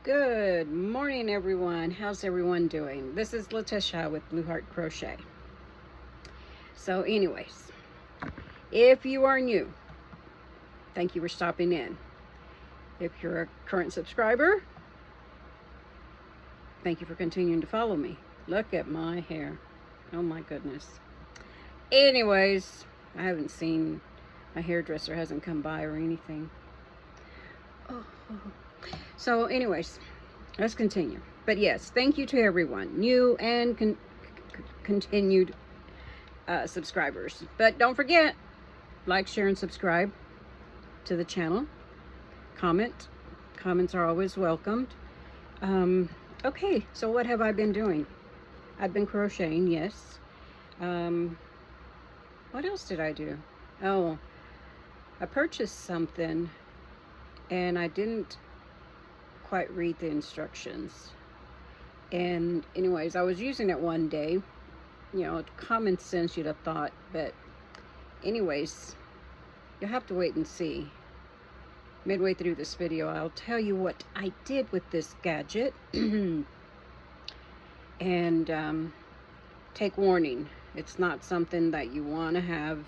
Good morning, everyone. How's everyone doing? This is Letitia with Blue Heart Crochet. So, anyways, if you are new, thank you for stopping in. If you're a current subscriber, thank you for continuing to follow me. Look at my hair. Oh my goodness. Anyways, I haven't seen, my hairdresser hasn't come by or anything. So, anyways, let's continue. But yes, thank you to everyone, new and continued subscribers. But don't forget, like, share, and subscribe to the channel. Comments are always welcomed. Okay, so what have I been doing? I've been crocheting, yes. What else did I do? Oh, I purchased something and I didn't quite read the instructions. And anyways, I was using it one day. You know, common sense you'd have thought, but anyways, you'll have to wait and see. Midway through this video, I'll tell you what I did with this gadget. And take warning, it's not something that you want to have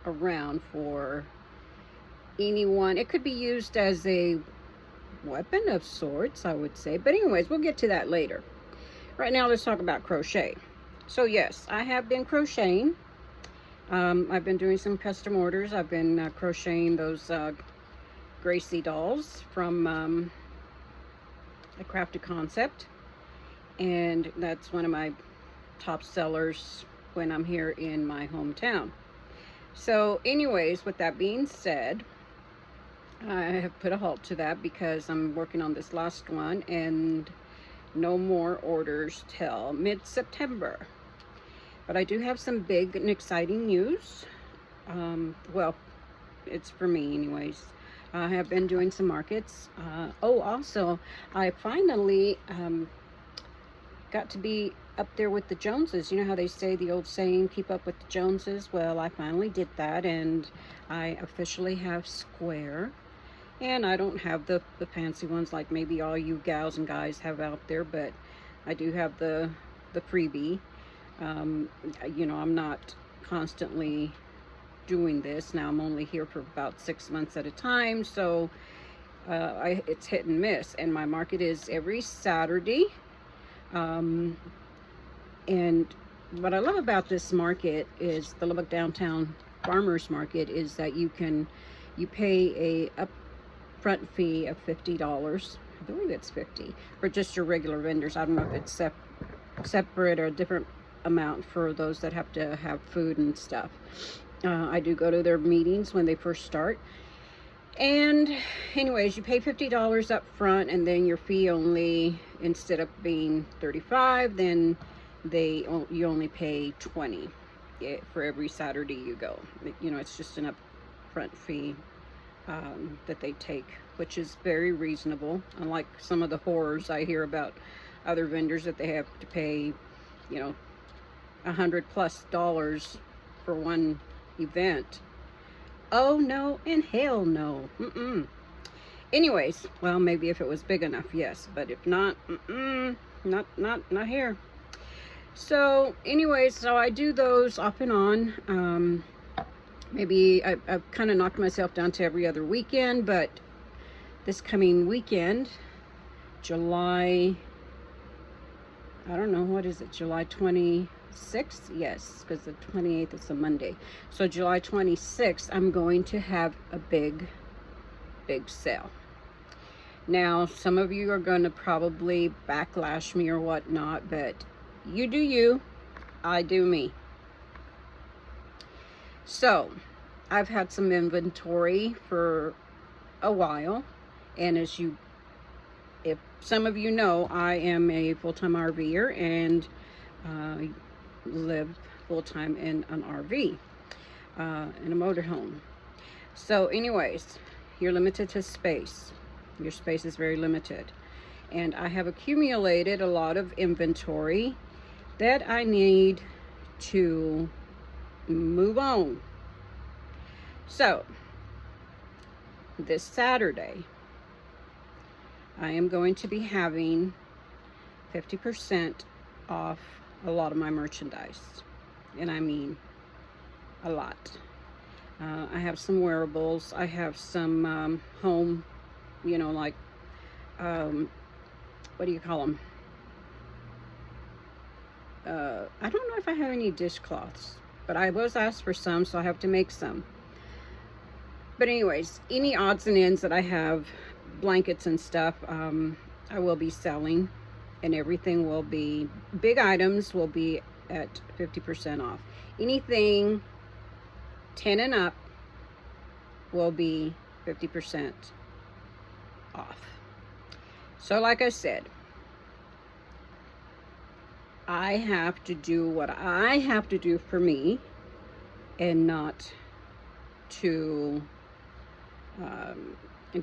around for anyone. It could be used as a weapon of sorts, I would say. But anyways, we'll get to that later. Right now, let's talk about crochet. So yes, I have been crocheting. I've been doing some custom orders. I've been crocheting those Gracie dolls from a Crafted Concept, and that's one of my top sellers when I'm here in my hometown. So anyways, with that being said, I have put a halt to that because I'm working on this last one and no more orders till mid-September. But I do have some big and exciting news. Well, it's for me anyways. I have been doing some markets. Also, I finally got to be up there with the Joneses. You know how they say the old saying, keep up with the Joneses? Well, I finally did that, and I officially have square. And I don't have the fancy ones like maybe all you gals and guys have out there, but I do have the freebie. You know, I'm not constantly doing this. Now I'm only here for about 6 months at a time, so it's hit and miss. And my market is every Saturday. And what I love about this market is the Lubbock Downtown Farmers Market is that you pay a upfront fee of $50. I believe it's $50 for just your regular vendors. I don't know if it's separate or a different amount for those that have to have food and stuff. I do go to their meetings when they first start. And anyways, you pay $50 up front, and then your fee only, instead of being $35, then you only pay $20 for every Saturday you go. You know, it's just an upfront fee that they take, which is very reasonable, unlike some of the horrors I hear about other vendors that they have to pay, you know, $100+ for one event. Oh no, and hell no. Anyways, well, maybe if it was big enough, yes, but if not, not here. So anyways, so I do those off and on. Maybe I've kind of knocked myself down to every other weekend, but this coming weekend, July, I don't know, what is it, July 26th? Yes, because the 28th is a Monday. So July 26th, I'm going to have a big sale. Now, some of you are going to probably backlash me or whatnot, but you do you, I do me. So, I've had some inventory for a while, and if some of you know, I am a full-time RVer and live full-time in an RV, in a motorhome. So anyways, you're limited to space. Your space is very limited. And I have accumulated a lot of inventory that I need to move on. So this Saturday, I am going to be having 50% off a lot of my merchandise, and I mean a lot. I have some wearables. I have some home, you know, like, what do you call them? I don't know if I have any dishcloths, but I was asked for some, so I have to make some. But anyways, any odds and ends that I have, blankets and stuff, I will be selling, and everything will be, big items will be at 50% off. Anything 10 and up will be 50% off. So like I said, I have to do what I have to do for me, and not to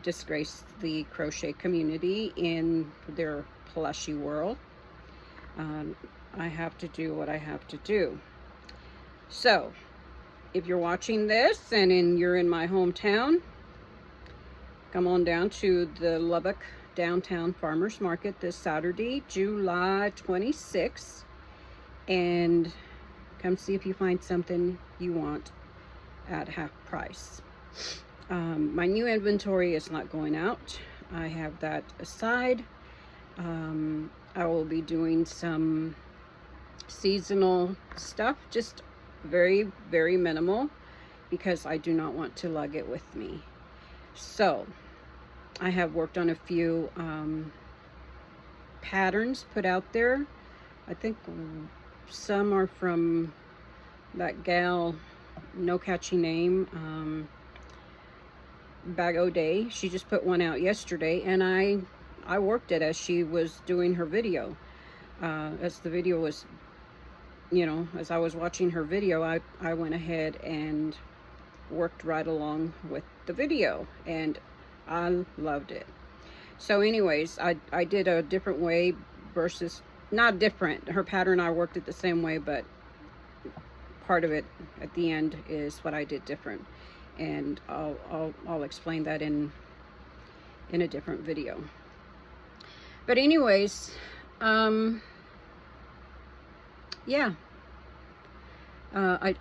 disgrace the crochet community in their plushy world. I have to do what I have to do. So if you're watching this and you're in my hometown, come on down to the Lubbock Downtown Farmers Market this Saturday, July 26th, and come see if you find something you want at half price. My new inventory is not going out. I have that aside. I will be doing some seasonal stuff, just very, very minimal, because I do not want to lug it with me. So I have worked on a few patterns put out there. I think some are from that gal, no catchy name, Bag O'Day. She just put one out yesterday, and I worked it as she was doing her video. As the video was, you know, as I was watching her video, I went ahead and worked right along with the video, and I loved it. So anyways, I did a different way versus, not different, her pattern I worked it the same way, but part of it at the end is what I did different, and I'll explain that in a different video. But anyways, yeah, I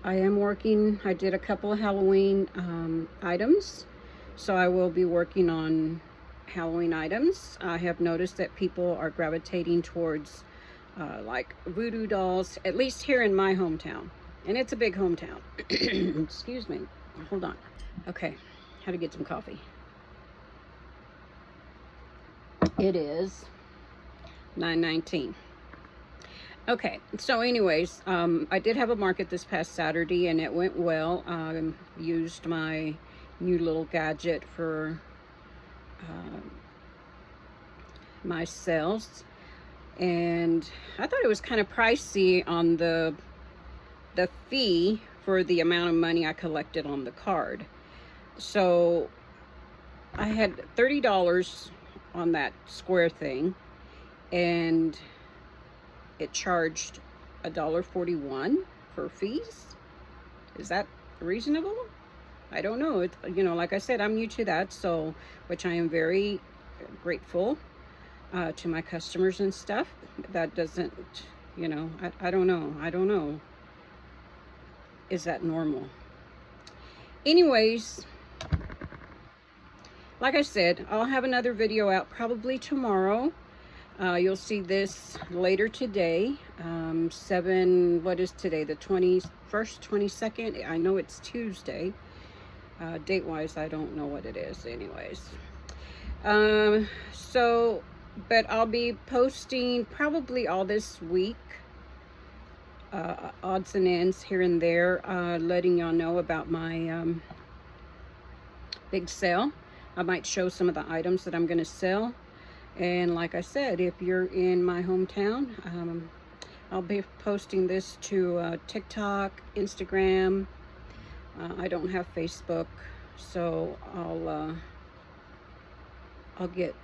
am working. I did a couple of Halloween items, so I will be working on Halloween items. I have noticed that people are gravitating towards like voodoo dolls, at least here in my hometown, and it's a big hometown. Excuse me, hold on. Okay, how to get some coffee. It is 9:19. Okay, so anyways, I did have a market this past Saturday, and it went well. Used my new little gadget for my sales, and I thought it was kind of pricey on the fee for the amount of money I collected on the card. So I had $30 on that square thing, and it charged $1.41 for fees. Is that reasonable? I don't know. It's, you know, like I said, I'm new to that, so, which I am very grateful to my customers and stuff. That doesn't, you know, I don't know. Is that normal? Anyways, like I said, I'll have another video out probably tomorrow. You'll see this later today. What is today? The 21st, 22nd? I know it's Tuesday. Date-wise, I don't know what it is anyways. But I'll be posting probably all this week, odds and ends here and there, letting y'all know about my big sale. I might show some of the items that I'm going to sell. And like I said, if you're in my hometown, I'll be posting this to TikTok, Instagram. I don't have Facebook, so I'll get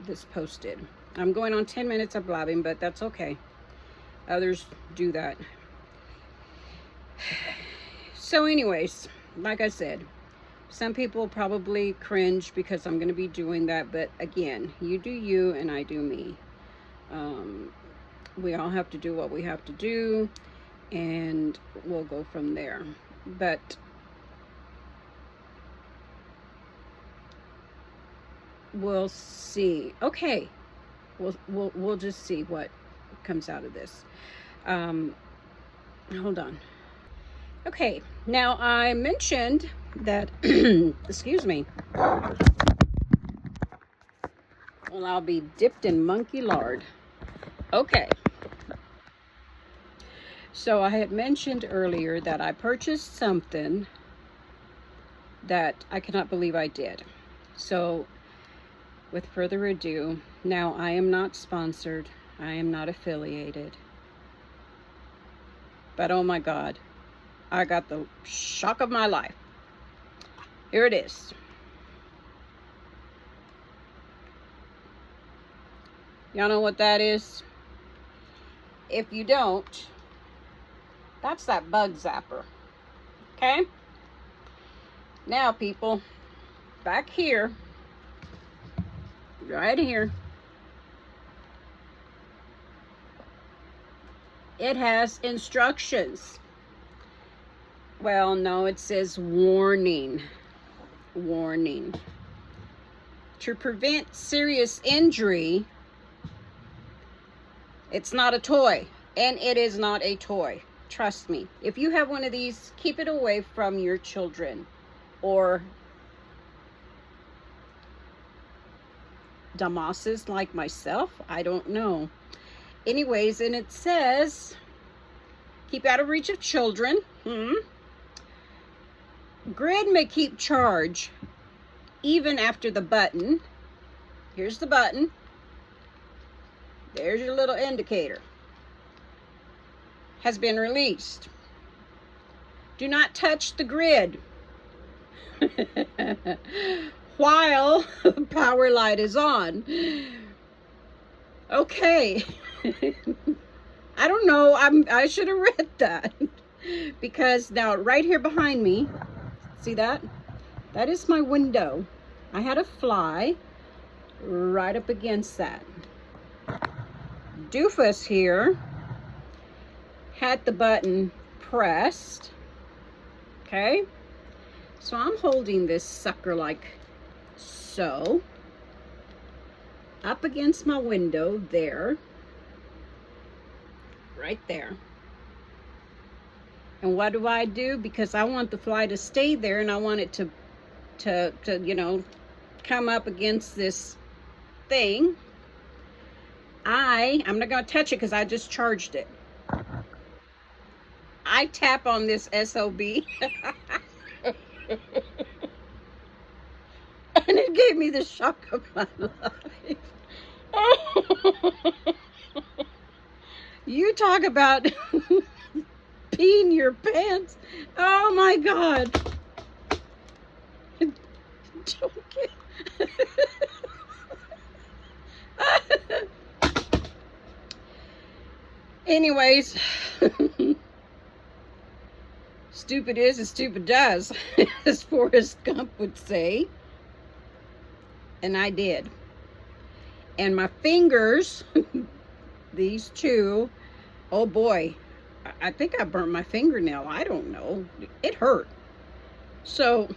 this posted. I'm going on 10 minutes of blabbing, but that's okay. Others do that. So anyways, like I said, Some people probably cringe because I'm going to be doing that, but again, you do you and I do me. We all have to do what we have to do, and we'll go from there. But we'll see. Okay, we'll just see what comes out of this. Hold on. Okay, now I mentioned that excuse me, well, I'll be dipped in monkey lard. Okay, so I had mentioned earlier that I purchased something that I cannot believe I did. So with further ado, now I am not sponsored, I am not affiliated, but oh my God, I got the shock of my life. Here it is. Y'all know what that is? If you don't, that's that bug zapper. Okay? Now, people, back here, right here, it has instructions. Well, no, it says warning. Warning. To prevent serious injury, it's not a toy, and it is not a toy. Trust me. If you have one of these, keep it away from your children or dumbasses like myself. I don't know. Anyways, and it says, keep out of reach of children. Grid may keep charge even after the button. Here's the button. There's your little indicator. Has been released. Do not touch the grid while the power light is on. Okay. I don't know. I should have read that. Because now right here behind me, see that? That is my window. I had a fly right up against that. Doofus here had the button pressed. Okay? So I'm holding this sucker like so. Up against my window there. Right there. And what do? Because I want the fly to stay there, and I want it to you know, come up against this thing. I'm not going to touch it because I just charged it. I tap on this SOB. And it gave me the shock of my life. You talk about peeing your pants. Oh my God. Don't get... Anyways, stupid is as stupid does, as Forrest Gump would say. And I did. And my fingers, these two, oh boy, I think I burnt my fingernail. I don't know. It hurt. So,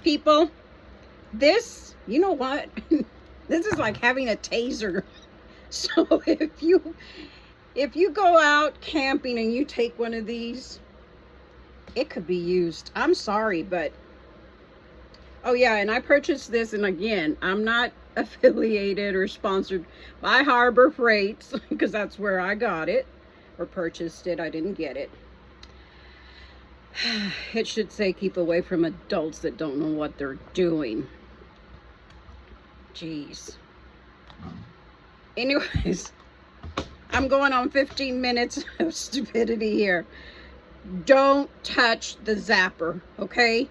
people, this, you know what? This is like having a taser. So if you go out camping and you take one of these, it could be used. I'm sorry, but oh yeah, and I purchased this, and again, I'm not affiliated or sponsored by Harbor Freights because that's where I got it or purchased it. I didn't get it. It should say keep away from adults that don't know what they're doing. Jeez. Anyways, I'm going on 15 minutes of stupidity here. Don't touch the zapper, okay?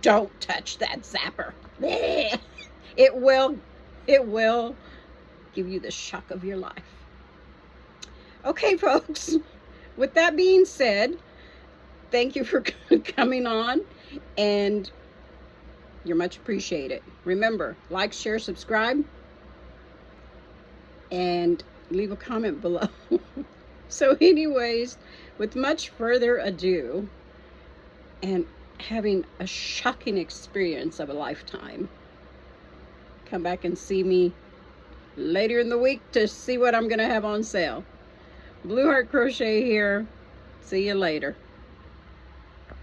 Don't touch that zapper. It will give you the shock of your life. Okay, folks, with that being said, thank you for coming on, and you're much appreciated. Remember, like, share, subscribe, and leave a comment below. So anyways, with much further ado, and having a shocking experience of a lifetime, come back and see me later in the week to see what I'm going to have on sale. Blue Heart Crochet here. See you later.